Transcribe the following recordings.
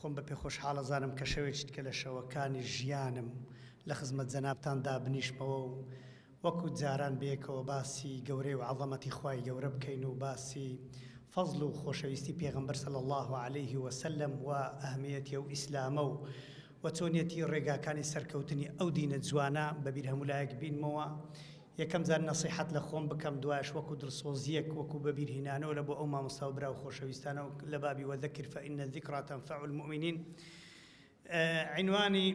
خۆم بەپێ خۆشحاڵە زانم کە شەوێکت کە لە شەوەکانی ژیانم لە خزمەت جەنابتاندا بنیشمەوە و وەکو جاران بەیەکەوە باسی گەورەی و عەظەمەتی خوای گەورە بکەین و باسی فەزڵ و خۆشەویستی پێغەمبەر صلی الله عليه وسلم و ئەهمیەتی ئەو ئیسلامە و چۆنیەتی ڕێگاکانی سەرکەوتنی ئەو دینە جوانە بەبیر هەمولایەک بینمەوە. یەکەم جار نەسیحەت لە خۆم بکەم، دوایش وەکو دڵسۆزیەک وەکو بەبیرهێنانەوە لە بۆ ئەو مامۆستا و برا و خۆشەویستانە لە بابی وەذەکر فەئین الذیکرا تەنفع المؤمنین. عنوانی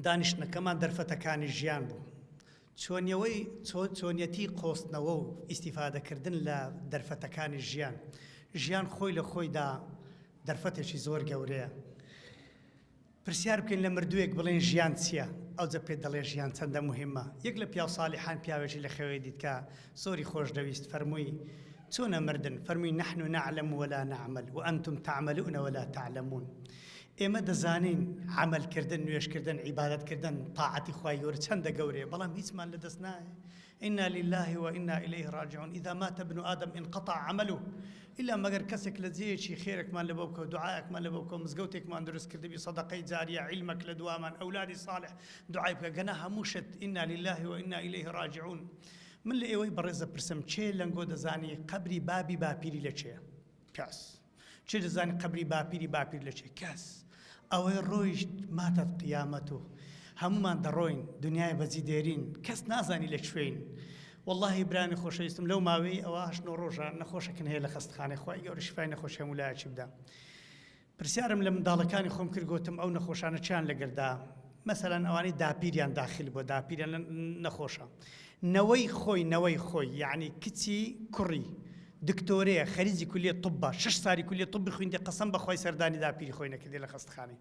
دانیشتنەکەمان دەرفەتەکانی ژیان بوو، چۆنیەتی قۆستنەوە و ئیستیفادەکردن لە دەرفەتەکانی ژیان. ژیان خۆی لە خۆیدا دەرفەتێکی زۆر گەورەیە. پرسیار بکەین لە مردوویەک بڵێن ژیان چییە؟ ئەوجە پێ دەڵێ ژیان چەندە مهمە. یەک لە پیاو ساڵحان پیاوێکی لە خەوێ دیت کە زۆری خۆش دەویست، فەرمووی چۆنە مردن؟ فەرمووی نحن نعلم ولا نعمل وأنتم تعملون ولا تعلمون. ئێمە دەزانین عملکردن، نوێشکردن، عیبادەتکردن، تاعەتی خوای گەورە چەندە گەورەیە، بەڵام هیچمان لەدەست نایە. إنا لله وإنا إليه راجعون. إذا مات ابن آدم انقطع عمله إلا مگر کەسێک لە جێیەکی خێرێکمان لەبەوە بکە، دوعایەکمان لەبەوە بکە، مزگەوتێکمان دروست کردبی، سەدەقەی جاریە، عیلمەک لە دوامان، ئەولادی صالح دوعای بکە، گەنە هەمووشت إنا لله وإنا إليه راجعون. من لە ئێوەی بەڕێزە پرسم، چێ لەنگۆ دەزانی قەبری بابی باپیری لە چێە؟ کەس. چێ دەزانی قەبری باپیری باپیر لە چێ؟ کەس. ئەوەی ڕۆیشت ماتت قیامەت و هەمومان دەڕۆین دنیای بەجی دێرین، کەس نازانی لە کوێین. والله برانی خۆشەویستم لەو ماوەی ئەوە 8 ڕۆژە نەخۆشەکن هەیە لە خەستەخانەی خوای گەورە شیفای نەخۆشی هەمولایەکی بدا. پرسیارم لە منداڵەکانی خۆم کرد، گوتم ئەو نەخۆشانە چیان لەگەردا؟ مەسەلەن ئەوانەی داپیریان داخل بۆ، داپیریان نەخۆشە، نەوەی خۆی یعنی کچی کوڕی دکتۆرەیە خەریجی کولیە طبە، 6 ساری کولیە طبی خوێندی، قەسەم بەخوای سەردانی داپیری خۆی نەکردێ لە خەستەخانەی،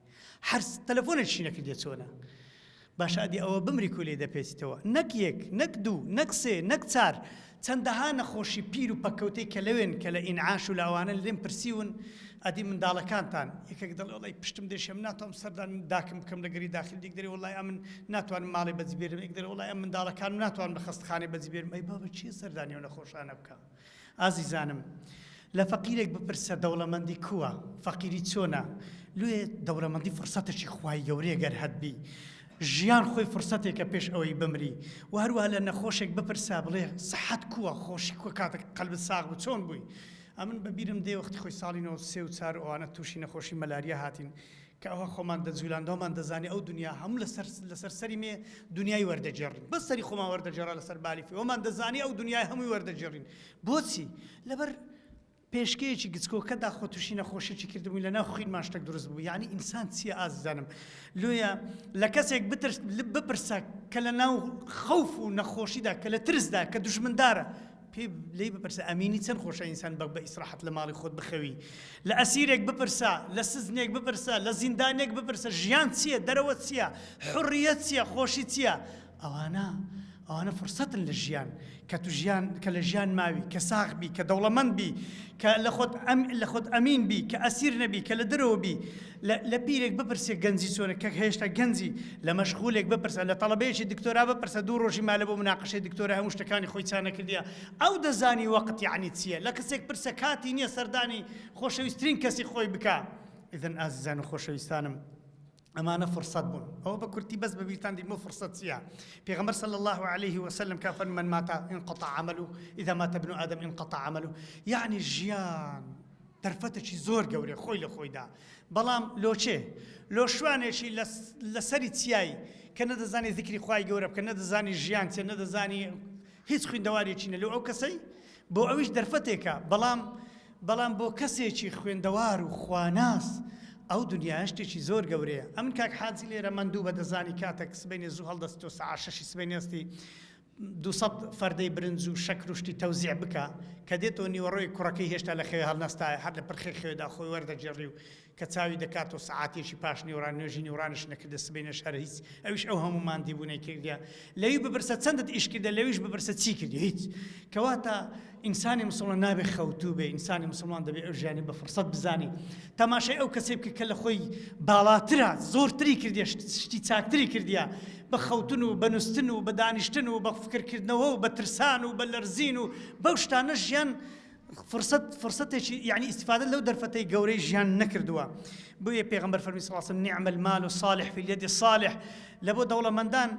هەر تەلەفۆنێکی نەکردێ چۆنە. باشە ئەدی ئەوە بمری کولێ دەپێچیتەوە، نەک یەک، نەک دوو، نەک سێ، نەک چار، چەندەها نەخۆشی پیر و پەکەوتەی کە لەوێن کە لە ئینعاش و لاوانە لێم پرسیون. ئەدی منداڵەکانتان یەکێک دەڵێ وڵی پشتم دێشێم ناتوانم سەردان داکم بکەم لەگەری داخل، دیک دەرێ وڵی ئەمن ناتوانم ماڵی بەجێ بێرم، یەک دەرێ وڵی ئەم منداڵەکانم ناتوانم لە خەستەخانەی بەجێ بێرم. ئەی بابە چی سەردانی ئەو نەخۆشانە بکە؟ ئازیزانم، لە فەقیرێک بپرسە دەوڵەمەندی کووە، فەقیری چۆنە؟ لێ دەوڵەمەندی فرسەتێکی خوای گەورەیە گەر هەتبی، ژیان خۆی فرسەتێکە پێش ئەوەی بمری. و هەروەها لە نەخۆشێک بپرسا بڵێ سەحەت کووە، خۆشی کووە، کاتێک قەلبت ساغ بوو چۆن بووی؟ ئەمن بەبیرم دێ وەختی خۆی ساڵی 93 و 4 ئەوانە تووشی نەخۆشی مەلاریا هاتین کە ئەوە خۆمان دەجوولاندەوەمان دەزانی ئەو دنیا هەموو لەسەر سەری مێ دنیای وەردەجێڕین، بەس سەری خۆمان وەردەجێڕا لەسەر بالیفی ئەومان دەزانی ئەو دنیای هەمووی وەردەجێڕین. بۆچی؟ لەبەر پێشکەیەکی گچکۆکەدا خۆ تووشی نەخۆشیی کردبووین لە ناو خوینمان شتێک دروست بوو. یعنی ئینسان چییە ئازیزانم؟ لۆیە لە کەسێک بپرسە کە لە ناو خەوف و نەخۆشیدا کە لە ترسدا کە دوژمندارە، پێ لێی بپرسە ئەمینی چەند خۆشە ئینسان بە ئیسراحەت لە ماڵی خۆت بخەوی، لە ئەسیرێک بپرسە، لە سزنێک بپرسە، لە زیندانێک بپرسە ژیان چییە، دەرەوە چییە، حوڕیەت چییە، خۆشی چییە؟ ئەوانە فرسەتن لە ژیان، کە تو ژیان کە لە ژیان ماوی، کە ساغ بی، کە دەوڵەمەند بی، کە لە خۆت ئەمین بی، کە ئەسیر نەبی، کە لە دەرەوە بی. لە پیرێک بپرسێ گەنجی چۆنە، کە هێشتا گەنجی، لە مەشغولێک بپرسە، لە تەڵەبەیەکی دکتۆرا بپرسە، 2 ڕۆژی مالە بۆ مناقەشەی دکتۆرا هەموو شتەکانی خۆی چانە کردیە. ئەو دەزانی وەقت یعنی چییە. لە کەسێک پرسە کاتی نییە سەردانی خۆشەویستترین کەسی خۆی بکە. ئیدەن ئازیزان و خۆشەویستانم، ئەمانە فرسەت بوون. ئەوە بە کورتی بەس بەبیرتان دیمە فرسەت چییە؟ پێغەمبەر صلی الله عليه وسلم کە فەرمووی من مات انقطع عمله إذا مات ابن آدم انقطع عمله. یعنی ژیان دەرفەتێکی زۆر گەورەیە خۆی لە خۆیدا، بەڵام لۆچێ لۆ شوانێکی لەسەری چیایی کە نەدەزانی ذیکری خوای گەورە بکە، نەدەزانی ژیان چێ، نەدەزانی هیچ خوێندەوارێکی نە لۆ ئەو کەسەی بۆ ئەویش دەرفەتێکە، بەڵام بۆ کەسێکی خوێندەوار و خواناس ئەو دنیا شتێکی زۆر گەورەیە. ئەمن کاک حاجی لێرە مندوو بە دەزانی کاتێک سبەینێ زوو هەڵدەست و سەعات 6 سبەینێستی 200 فەردەی برنج و شەکر و شتی تەوزیع بکە کە دێتەوە نیوەڕۆی کوڕەکەی هێشتا لە خێوێ هەڵنەستایە، هەر لە پرخێ خێوێدا خۆی وەردەجێڕی و کە چاوی دەکات و سەعاتێکی پاش نیوەڕان نوێژی نیوەڕانش نەکردە سبەینە شەر هیچ، ئەویش ئەو هەموو ماندیبوونەی کردیا. لەوی بپرسە چەندت ئیش کردە، لەویش بپرسە چی کردی، هیچ. کەواتە ئینسانی مسلمان نابێ خەوتوو بێ، ئینسانی مسلمان دەبێ ئەو ژیانی بە فرسەت بزانێ. تەماشای ئەو کەسێ بکە کە لە خۆی باڵاترە، زۆرتری کردیە، شتی چاکتری کردیە، بە خەوتن و بە نووستن و بە دانیشتن و بە فکرکردنەوە و بە ترسان و بە لەرزین و بەو شتانە ژیان فرصتێکی یعنی ئیسیفادە لەو دەرفەتەی گەورەی ژیان نەکردووە. بۆیە پێغەمبەر فەرمی صلی الله علیه و سلم نعم المال الصالح في اليد الصالح. لە بۆ دەوڵەمەندان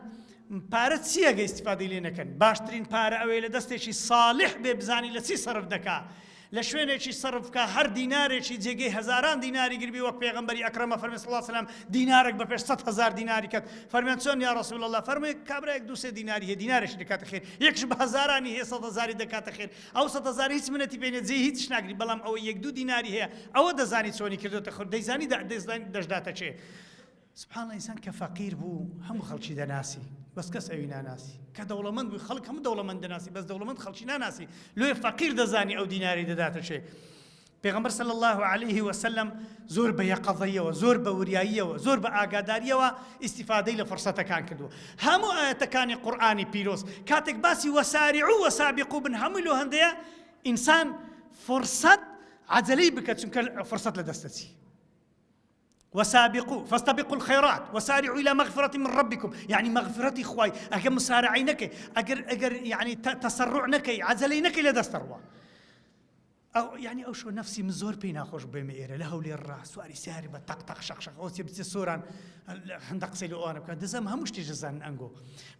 پارە چیەگە ئیسیفادەی لێ نەکەن؟ باشترین پارە ئەوەیە لە دەستێکی صالح بێ بزانی لە چی سەرف دەکا، لە شوێنێکی سەرفکە هەر دینارێکی جێگەی هەزاران دیناری گربی وەک پێغەمبەری ئەکرەمە فەرمی صلی الله علیه و سلم دینارێک بە پێش 100,000 دیناری کەت. فەرمیان چۆن یا رسول الله؟ فەرمووی کابرایەک 2-3 دیناری هەیە دینارێکی دەکاتە خێر، یەکش بە هەزارانی هەیە 100,000 دەکاتە خێر. ئەو 100,000 هیچ منەتی پێ نەجێ هیچ ناگری، بەڵام ئەوە 1-2 دیناری هەیە ئەوە دەزانی چۆنی کردوتە خۆر، دەیزانی دەشداتە چێ. سبحان الله ئینسان کە فەقیر بوو هەموو خەڵکی دەناسی، بەس کەس ئەوی ناناسی. کە دەوڵەمەند بووی خەڵک هەموو دەوڵەمەند دەناسی، بەس دەوڵەمەند خەڵکی ناناسی. لێ فەقیر دەزانی ئەو دیناری دەداتە چێ. پێغەمبەر صلی الله عليه وسلم زۆر بە یەقەزەیەوە، زۆر بە وریاییەوە، زۆر بە ئاگاداریەوە ئیسیفادەی لە فرسەتەکان کردووە. هەموو ئاەتەکانی قورئانی پیرۆز کاتێک باسی وەسارعوا وەسابقوا بن هەمووی لۆ هەندەیە ئینسان فرسەت عەجەلەی بکات چونکە فرسەت لە دەستەچی. وسابقوا فاستبقوا الخيرات وسارعوا الى مغفرة من ربكم، يعني مغفرتي خواي اگر مسارعي نكي اگر يعني تسرع نكي عجلي نكي لدستروا او يعني او شو نفسي من زور بينا خوش بميره له لي الراس سواري ساري بطق طق شق شق او سيبتي صوران هندق سيلو انا كان دزم همش تجزان انغو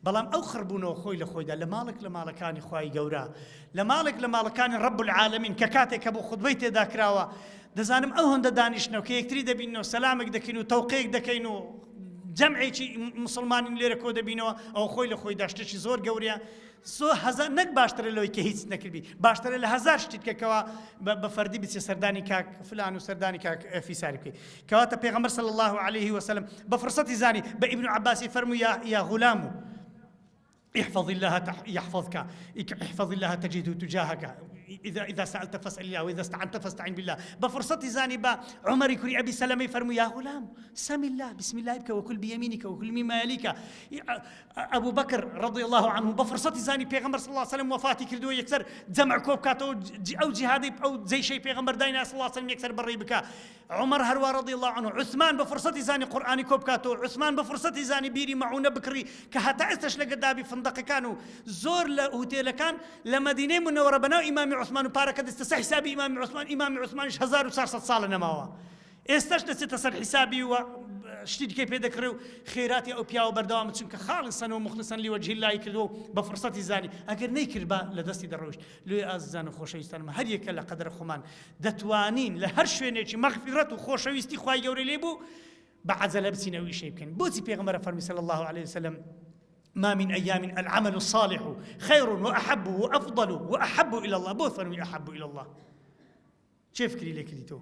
بلام او خربونو خوي لخوي دا لمالك خواي جورا لمالك رب العالمين ككاتك ابو خطبيتي ذاكراوا دەزانم ئەو هەندە دانیشتنەوە کە یەکتری دەبینەوە سەلامێک دەکەین و تەوقەیەک دەکەین و جەمعێکی مسلمانین لێرە کۆ دەبینەوە ئەو خۆی لە خۆی داشتێکی زۆر گەورەیە نەک باشترە لەوەی کە هیچ نەکردی، باشترە لە 1000 شتیت کەکەوە بە فەردی بچێ سەردانی کاک فلان و سەردانی کاک فیساری بکەی. کەواتە پێغەمبەر صلی الله عليه وسلم بە فرسەتی زانی بە ئیبن عەباسی فەرمووی یا غولام احفظ الله يحفظك، احفظ الله تجده تجاهك، إذا سألت فاسأل الله وإذا استعنت فاستعن بالله. بفرصة زاني با عمر كري أبي سلمة فرموا يا غلام سم الله بسم الله بك وكل بيمينك وكل مما يليك. أبو بكر رضي الله عنه بفرصة زاني بيغمبر صلى الله عليه وسلم وفاتي كردو يكسر جمع كوبكات أو جهادي أو زي شيء بيغمبر داينا صلى الله عليه وسلم يكسر بري بك. عمر هروا رضي الله عنه، عثمان بفرصة زاني قرآني كوبكاتو، عثمان بفرصة زاني بيري معونة بكري كهتا استشلق دابي فندق كانوا زور لهوتيل كان لمدينة منورة بناو إمام عثمان وبارك دست حسابي إمام عثمان 1400 سال نماوا استش دست حسابي وشتيد كيف يذكروا خيراتي أو بياو بردوام چونك خالصا ومخلصا لوجه الله كدو بفرصة زاني أجر نيكر با لدستي دروش لو أزان خوشويستان ما هر يك لقدر خمان دتوانين لهر شوينيش مغفرة وخوشويستي خواي جوري ليبو بعزل بسينوي شيء كان بوتي بيغمبر فرمي صلى الله عليه وسلم ما من أيام العمل الصالح خير وأحب وأفضل وأحب إلى الله. بو فرمي أحب إلى الله كيف كري لك ديتو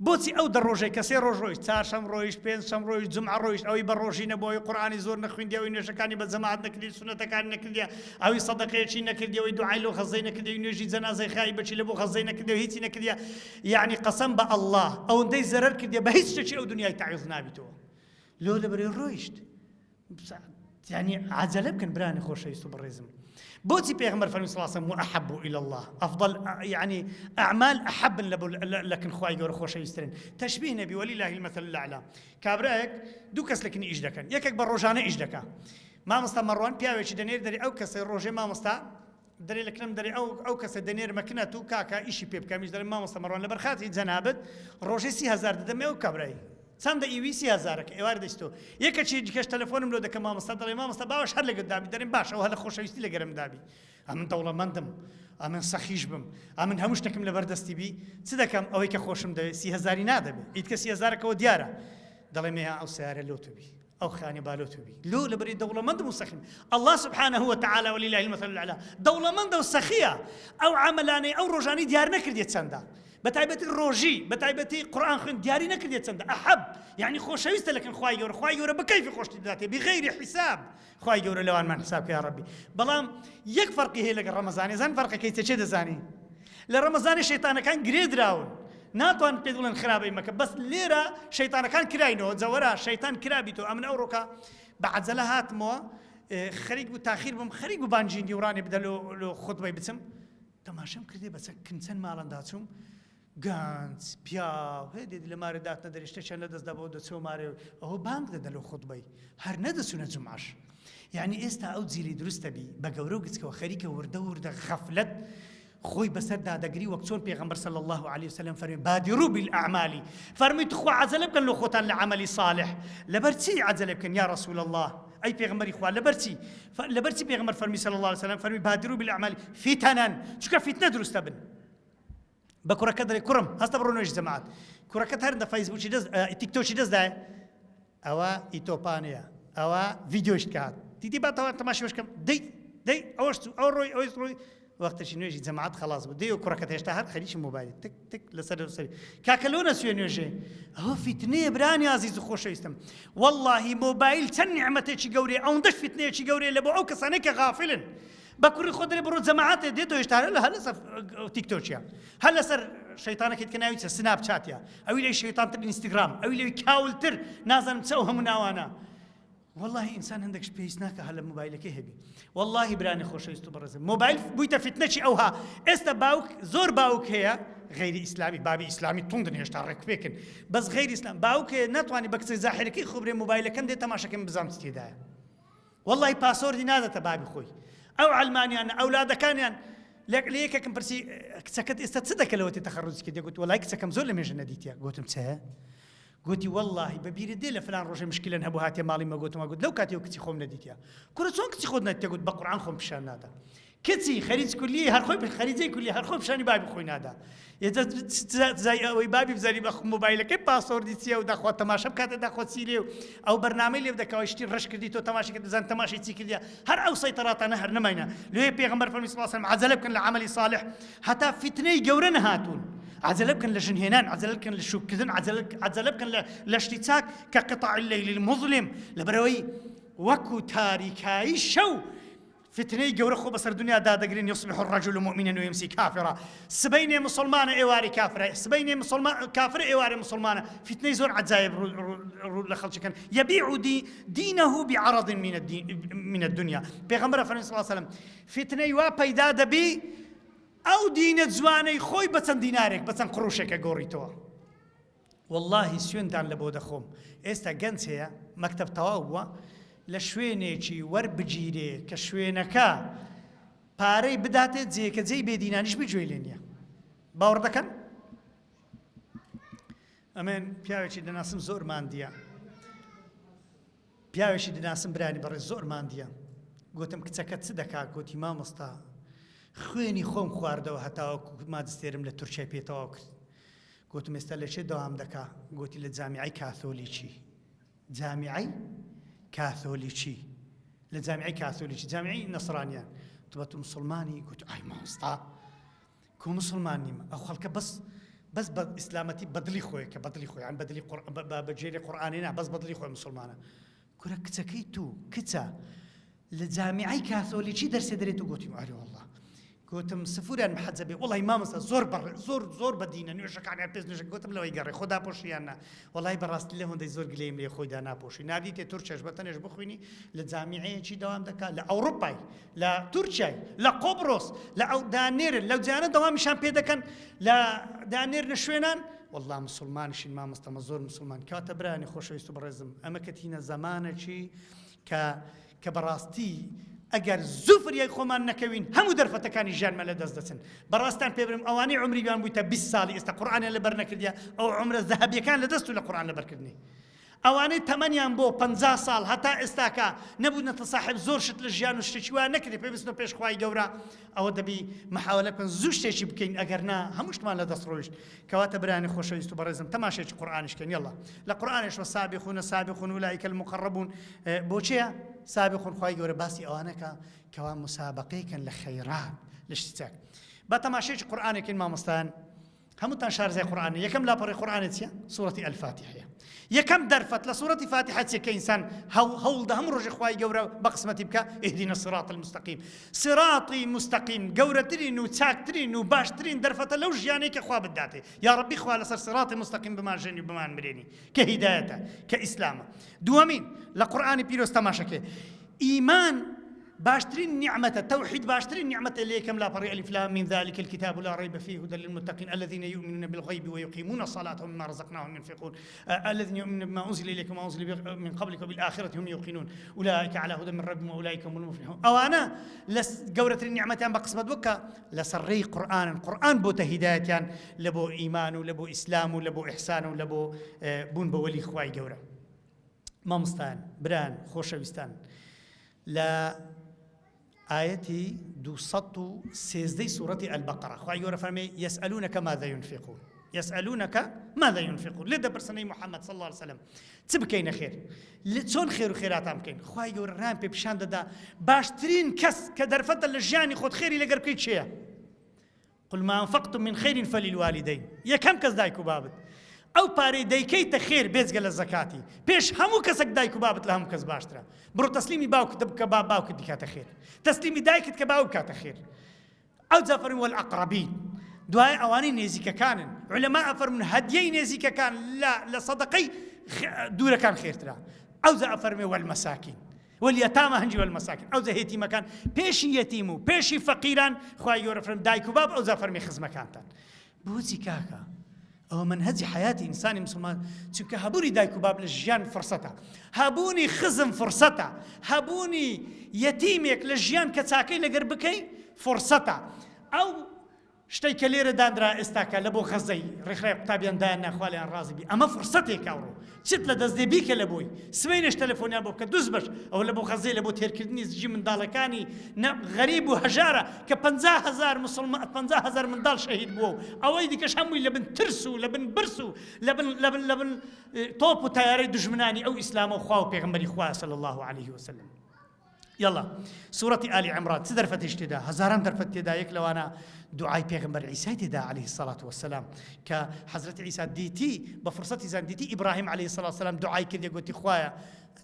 بوتي أو دروجي كسي روجوش تاشم رويش بينشم رويش جمعة رويش أو يبروجين بوي قرآن زور نخوين ديا وينشكاني بزماعة نكدي سنة كان نكدي أو صدقة شيء نكدي ويدعي له خزينة كدي ونجي زنازة خايبة شيء لبو خزينة كدي وهيتي نكدي يعني قسم بالله أو ندي زرر كدي بهيش شيء أو دنيا تعيذنا بتو لو لبري رويشت يعني عجلة كان براني خوش يستو بالرزم بوتي بيغمر فرمي صلى الله عليه وسلم وأحب إلى الله أفضل يعني أعمال أحب لكن خواي جور خوش يسترين تشبيه نبي ولله المثل الأعلى كابراك دوكس لكن إيش دكان يكك بروجانة إيش دكا ما مستا مروان بياوي دنير دري أو كسر روجي ما مستا دري لكلم دري أو كسر دنير مكناتو كاكا إيشي بيب كاميش دري ما مستا مروان لبرخاتي جنابت روجي 3000 دمي أو كابراي چەندە ئیوی 3000 ئێوار دەستۆ یەکەچی کەش تەلەفۆنم لۆ دەکەم مامۆستا دەڵێ مامۆستا باوەش هەر لەگەڵ دابی دەرێن باش ئەو هەر لە خۆشەویستی لەگەرم دابی ئەمن دەوڵەمەندم ئەمن سەخیش بم ئەمن هەموو شتێکم لەبەردەستی بی چ دەکەم ئەوەی کە خۆشم دەوێت 30,000 نادەبێت ئیت کە 30,000ەوە دیارە دەڵێ مێ ئەو سیارە لۆ توبی ئەو خانی بالۆ توبی لۆ لەبەری دەوڵەمەندم و سەخیم الله سبحانه وتعالى ولله المثل الأعلى دەوڵەمەندە و سەخیە ئەو عەمەلانەی ئەو ڕۆژانەی دیار نەکردێت چەندە بتعبتي الروجي بتعبتي قرآن خن دياري نكد يتسند أحب يعني خوش ويست لكن خواي جورا بكيف خوش ذاته بغير حساب خواي جورا لوان من حسابك يا ربي بلام يك فرقي هي لك الرمضان زين فرق كي تشد زاني لرمضان الشيطان كان جريد راون ناتوان بيدولن خرابي مك بس ليرة شيطان كان كراينو زورا شيطان كرابيتو أمن أوروكا بعد زلهات مو خريج وتأخير بم خريج وبانجين ديوراني بدلو خطبة بتسم تماشم كردي بس كنسن مالن داتهم گانس پیاو هدی لماره دات ندارشته چند دست دبود سو ماره او بانک دلو خطبه هر ندسونه جمعش يعني استا او زيلي درست بي بقوروقس كو خريكه ورده غفلت خوي بسردا دقري وقتون بيغمبر صلى الله عليه وسلم فرمي بادروا بالاعمال فرمي تخوا عزل بكن لو خوتان لعمل صالح لبرتي عزل بكن يا رسول الله اي بيغمبر اخوا لبرتي بيغمبر فرمي صلى الله عليه وسلم فرمي بادروا بالاعمال فتنا شكا فتنه دروس تبن بكره كدري كرم هستبرونوش جماعات كره كتر ده فيسبوك دز تيك توك دز ده اوا ايتوبانيا اوا فيديوش كات تيجي بقى تماشي وش كم دي اوروي وقت شنو يجي جماعات خلاص بدي كره كتشتهر خليش موبايل تك تك لسر سري كاكلونا سوينوجي هو فتنه براني عزيز خوش يستم والله موبايل تنعمته شي قوري او ندش فتنه شي قوري لبعو كسانك غافل بكوري خدري برو جماعات ديتو يشتهر هلا صار تيك توك يا هلا صار شيطانك يتكناوي سناب شات يا او لي شيطان تر انستغرام او لي كاولتر نازل مسوهم مناوانا والله انسان عندك سبيسناك هلا موبايلك هبي والله براني خوش يستبرز موبايل بويتا فتنتي اوها باوك زور باوك هي غير اسلامي بابي اسلامي تندن يشترك بكن بس غير اسلام باوك نتواني بكس زاحركي خبري موبايلك كم دي تماشا كم بزام استهداء والله باسورد نادا تبابي خوي او علماني انا اولاد كان ليك كم برسي سكت استصدق لو تخرج كده قلت والله كم زول من جنديتيا قلت متى قلت والله ببير دي لفلان روج مشكله نهبو هاتي مالي ما قلت لو كاتيو كتي خوم نديتيا كل شلون كتي خدنا قلت بقران خم بشان هذا كتي خريج كليه هر خوي بالخريجي كليه هر خوي بشاني بابي خوي نادا زي وي بابي بزاري بخ موبايلك باسورد ديتيا ودخوا تماشا بكات دخوا سيليو او برنامج اللي بدك اشتري رش كرديتو تماشا كده زين تماشا تي كده هر او سيطرات نهر نمينا ليه بيغمبر صلى الله عليه وسلم عزلب كان لعملي صالح حتى فتني جورن هاتون عزلب كان لجنهنان عزلب كان للشوك كذن عزلب كان لاشتتاك كقطع الليل المظلم لبروي وكو تاريكاي شو فتني جورخو بصر دنيا دادقرين يصبح الرجل مؤمنا ويمسي كافرا سبيني مسلمان ايواري كافره سبيني مسلمان كافر ايواري مسلمانه فتني زور عزايب لخلش كان يبيع دينه بعرض من الدنيا بيغمبر صلى الله عليه وسلم فتني وا بيدا دبي او دين زواني خوي بسن دينارك بسن قروشك غوريتو والله سوينتان لبودخوم استا جنسيا مكتب تواوا لشوينيشي وربجيري كشوينكا باري بدات زي كزي بيدينانش بجويلينيا باوردكن امين بياوشي دناسم زور مانديا بياوشي دناسم براني بر زور مانديا قلتم كتسكت صدقا قلت ما مستا خويني خوم خواردو حتى ما دستيرم لتركيا بيتاوك قلت مستلش دوام دكا قلت للجامعي كاثوليكي جامعي كاثوليكي للجامعي كاثوليكي جامعي نصرانيان تبت مسلماني قلت اي ما استا كو مسلماني او خلك بس اسلامتي بدلي خويك بدلي خويا يعني بدلي بجيري قراننا بس بدلي خويا مسلمانه كرك تسكيتو كتا للجامعي كاثوليكي درس دريتو قلت علي والله قلتم سفوريان محزبي والله ما مسا زور بدينا نيوشك عن بيز نيوشك قلتم لو يقري خدا بوشيانا والله براست لهم دي زور قليم لي خويا انا بوشي ناديتي تركيا بطنش بخويني للجامعيه شي دوام دكا لاوروبا لا تركيا لا قبرص لا دانير لو جانا دوام شان بيدكن لا دانير نشوينان والله مسلمان شي ما مستمزور مسلمان كاتبراني خوش يستبرزم اما كتينا زمانه شي كبراستي اگر زفر يا خومان نكوين هم درفته كان جان مال دزدسن براستان بيبرم اواني عمري بيان بويتا 20 سال است قران اللي برنكديا او عمر الذهبي كان لدستو القران اللي بركدني اواني 8 بو 50 سال حتى استاكا نبونا تصاحب زور شت للجان وشتشوا نكدي بيبسنو بيش خواي جورا او دبي محاوله كن زوشتي بكين اگرنا همش مال لدسروش كواتب راني خوش يستبرزم تماشي قرانش كان يلا لقرانش والسابقون السابقون اولئك المقربون بوشيا سابقون خواي جورا باسي اوانك كوان مسابقه كان لخيرات لاشتتاك بتماشي قران كن ما مستان هم تنشار زي قران يكم لا بري قران سوره الفاتحه يكم درفت لسورة فاتحة كإنسان هول ده هم رجع خواي جورا بقسمتي بك اهدنا الصراط المستقيم صراطي مستقيم جورا ترين وتاك ترين وباش ترين درفت لو جاني كخوا بداتي يا ربي خوا لصر صراطي مستقيم بما جاني بما مريني كهدايته كإسلام دوامين لقرآن بيروس تماشك إيمان باشترين نعمة التوحيد باشترين نعمة إليكم لا فريق ألف لام من ذلك الكتاب لا ريب فيه هدى للمتقين الذين يؤمنون بالغيب ويقيمون الصلاة ومما رزقناهم ينفقون الذين يؤمنون بما أنزل إليكم وما أنزل من قبلك وبالآخرة هم يوقنون أولئك على هدى من ربهم وأولئك هم المفلحون. أو أنا جورة النعمة بقسمة بكا لسري قرآن بو تهدايتان لبو إيمان ولبو إسلام ولبو إحسان ولبو بون بولي خواي جورة مامستان بران خوشويستان لا آيتي 213 سورة البقرة خواهي يقول فرمي يسألونك ماذا ينفقون يسألونك ماذا ينفقون لدى برسني محمد صلى الله عليه وسلم تبكين خير لتون خير وخيرات أمكين خواهي يقول رامبي بشان دا باشترين كس كدرفة اللجاني خود خيري لقربكيت شيء قل ما أنفقتم من خير فللوالدين يا كم كس دايكو بابت أو باري دايكيت خير بيزقل الزكاتي بيش همو كسك دايكو بابت لهم كس باشترا برو تسليمي باوك دبك باوك ديكات خير تسليمي دايكت كباوك كات خير أو زفر والأقربين دعاء أواني نيزيكا كان علماء أفر من هديي نيزيكا كان لا لصدقي دورة كان خير ترى أو زفر والمساكين واليتامى هنجي والمساكين أو زهيتي مكان بيشي يتيمو بيشي فقيران خواهي يورفرم دايكو باب أو زفر خزمة كانتان بوزي كاكا أو منهج حياتي إنساني مسلمان چونکە هەبوونی دایک و باب لە ژیان فرسەتە هەبوونی خزم فرسەتە هەبوونی یەتیمێک لە ژیان کە چاکەی لەگەر بکەی فرسەتە ئەو شتەی کە لێرە دانرا ئێستاکە لە بۆ خەزەی ڕێکخراوی قوتابیان دایان ناخوالیان ڕازی بی ئەمە فرسەتێک ئەوڕۆ چت لە دەست دێ بیکە لە بۆی سبەینەش تەلەفۆنیان بۆ بکە دووس بەش ئەو لە بۆ خەزەی لە بۆ تێرکردنی زیی منداڵەکانی غەریب و هەژارە کە 50,000 مسلمان 50,000 منداڵ شەهید بووە ئەوەی دیکەش هەمووی لەبن ترس و لەبن برس و لەبن تۆپ و تایارەی دژمنانی ئەو ئیسلامە و خوا و پێغەمبەری خوا صلی الله عليه وسلم. يلا سورة آل عمران تدرفت اشتدا هزاران درفت تدا يكلوانا دعاء پیغمبر عيسى تدا عليه الصلاة والسلام كحضرت عيسى ديتي بفرصة زان ديتي إبراهيم عليه الصلاة والسلام دعاء كذا قلت خوايا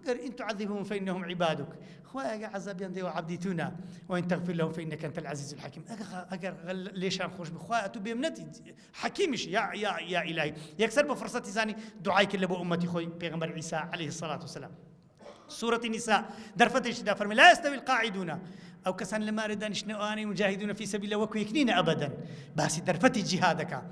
أقر إن تعذبهم فإنهم عبادك خوايا عذاب يندي وعبديتونا وإن تغفر لهم فإنك أنت العزيز الحكيم أقر ليش أنا خوش بخوايا تبي منتي حكيمش يا إلهي يكسر بفرصة زاني دعاء كذا بأمتي خوي پیغمبر عيسى عليه الصلاة والسلام. سورة النساء درفتش دا فرمي لا يستوي القاعدون أو كسان لما ردان شنواني مجاهدون في سبيل الله وكو يكنين أبدا باسي درفتي جهادك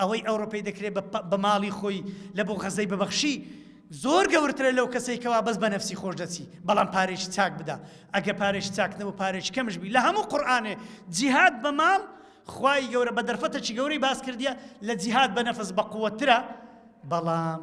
أوي أوروبي دكري بمالي خوي لبو غزي ببخشي زور قورتر لو كسي كوا بس بنفسي خوش دسي بلان باريش تاك بدا أجا باريش تاك نبو باريش كمش بي لهمو قرآن جهاد بمال خواي قورة بدرفتش قوري باس كرديا لجهاد بنفس بقوة ترى بلان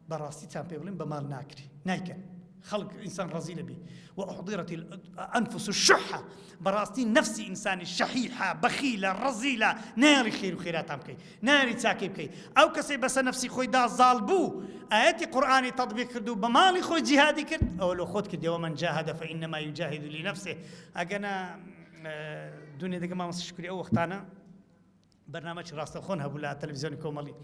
براسي تام بيقولين بمال ناكري نايكن خلق إنسان رزيل به وأحضرت الأنفس الشحة براستين نفسي إنسان الشحيحة بخيلة رزيلة ناري خير وخيرات أمكي ناري تاكي بكي أو كسي بس نفسي خوي دا ظالبو آياتي قرآني تطبيق كردو بمالي خوي جهادي كرد أو لو خود كردي ومن جاهد فإنما يجاهد لنفسه أجنا دنيا دقا ما مسشكري أو وقتانا برنامج راستخون هبولا التلفزيون كومالي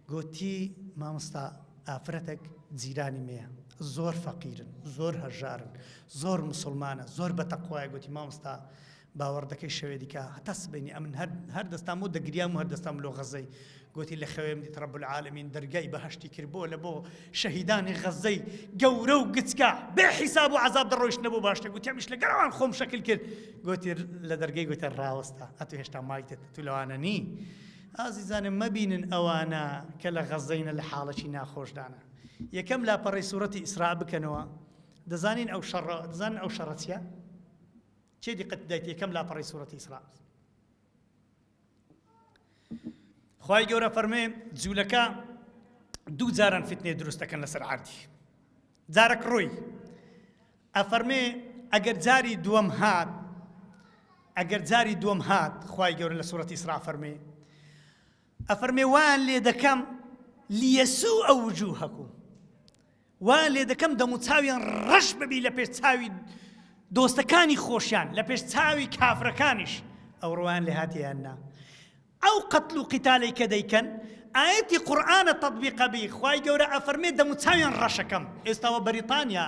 قوتي ما مستا آفرتك زيراني مياه زور فقيرن زور هجارن زور مسلمانه زور بتقوى قوتي ما مستا باوردكي شويديكا هتسبني امن هر دستامو دغريام هر دستام لو غزي قوتي اللي خويم دي رب العالمين درجاي بهشتي كربو لبو شهيدان غزي قورو قتكا بحساب عذاب درويش نبو باشتا قوتي مش لقروان خوم شكل كر قوتي لدرجاي قوتي الراوستا اتو هشتا مايتت تلوانني عزيزان ما بين اوانا كلا غزينا لحاله شي ناخوش دانا يا كم لا بري سورة إسراء بكنوا دزانين أو شر دزان أو شرتيا شيء دي قد دايت يا كم لا بري سورة إسراء خواي جورا فرمي زولكا دو زارن فتنة درستكن لسر عردي زارك روي أفرمي أجر زاري دوم هاد خواي جورا لسورة إسراء أفرمي وان لي دكم ليسوء وجوهكم وان لێ دەکەم دەموچاویان ڕەش ببی لە پێش چاوی دۆستەکانی خۆشیان لە پێش چاوی کافرەکانیش ئەو ڕوان لێ هاتیاننا ئەو قەتڵ و قیتالەی کە دەیکەن ئاەتی قورئانە تەطبیق بی خوای گەورە ئەفەرمێ دەموچاویان ڕەشەکەم ئێستاوە بەریتانیا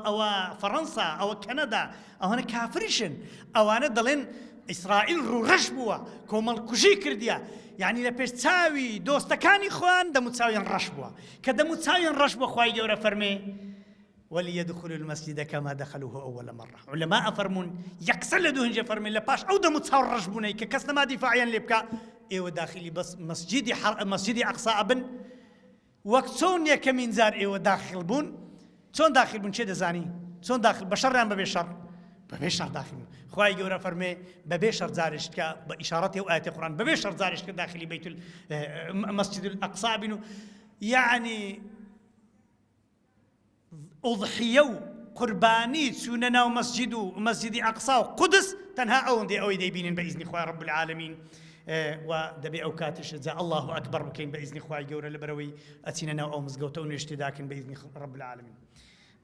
ئەوە فەڕەنسا ئەوە کەنەدا ئەوانە کافریشن ئەوانە دەڵێن ئیسرائیل ڕوڕەش بووە کۆمەڵکوژی کردیە يعني لپیش تاوی دۆستەکانی خوان دەموچاویان ڕەش بووە کە دەموچاویان ڕەش بووە خوای گەورە فەرمێ وليدخلوا المسجد كما دخلوه أول مرة. علماء فرمون يكسلدوا هنجا فرمين لباش أو دمو تصور رجبوني ككسنا ما دفاعيا لبكا إيو داخلي بس مسجد أقصى أبن وقتون يكمين زار إيو داخل بون چون داخل بون چه دزانی چون داخل بشر ران ببشر داخل خواهی گورا فرمي ببشر زارش که با اشارات و آیات قرآن ببشر زارش که داخلی بیت المسجد الأقصى بنو يعني أضحية قرباني سننا ومسجد أقصى وقدس تنها أون دي أوي دي بين بإذن خواه رب العالمين ودبي أوكاتش زا الله أكبر بكين بإذن خواه جورا لبروي أتينا أو مزقوتون اشتداكن بإذن رب العالمين